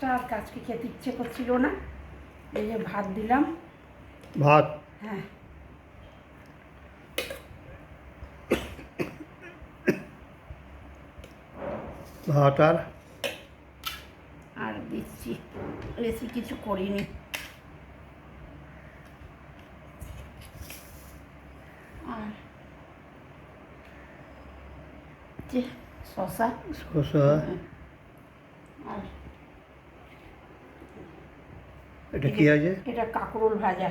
মাছটা আর আজকে খেতে ইচ্ছে করছিল না, এই যে ভাত দিলাম। ভাত? হ্যাঁ। ভাত আর দিচ্ছি, বেশি কিছু করিনি। আর যে শশা, আর এটা কি আছে? এটা কাঁকরোল ভাজা,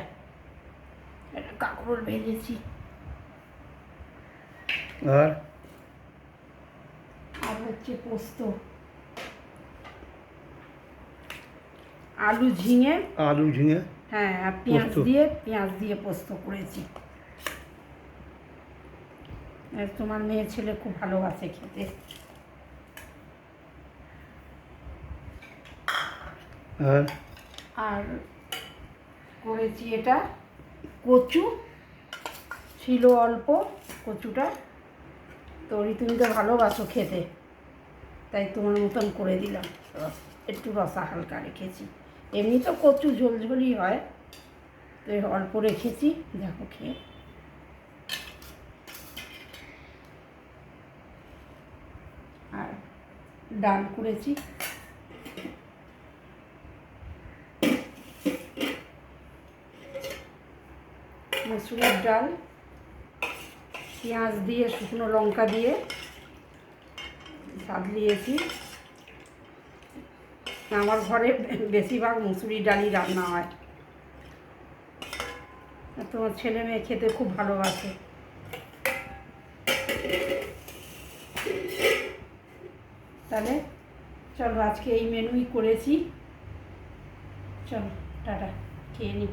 এটা কাঁকরোল ভেজেছি। আর আর হচ্ছে পোস্ত, আলু ঝিঙে। হ্যাঁ, আর পেঁয়াজ দিয়ে পোস্ত করেছি। তোমার মেয়ে ছেলে খুব ভালোবাসে খেতে। আর করেছি এটা কচু ছিল অল্প, কচুটা তুমি তো ভালোবাসো খেতে, তাই তোমার মতন করে দিলাম। একটু রসা হালকা রেখেছি, এমনি তো কচু ঝোলঝোলই হয়, তো অল্প রেখেছি, দেখো খেয়ে। আর ডাল করেছি, মসুরের ডাল, পেঁয়াজ দিয়ে শুকনো লঙ্কা দিয়ে সাজিয়েছি। আমার ঘরে বেশিরভাগ মুসুরির ডালই রান্না হয়, তোমার ছেলে মেয়ে খেতে খুব ভালোবাসে। তাহলে চলো, আজকে এই মেনুই করেছি। চলো টাটা, খেয়ে নিই।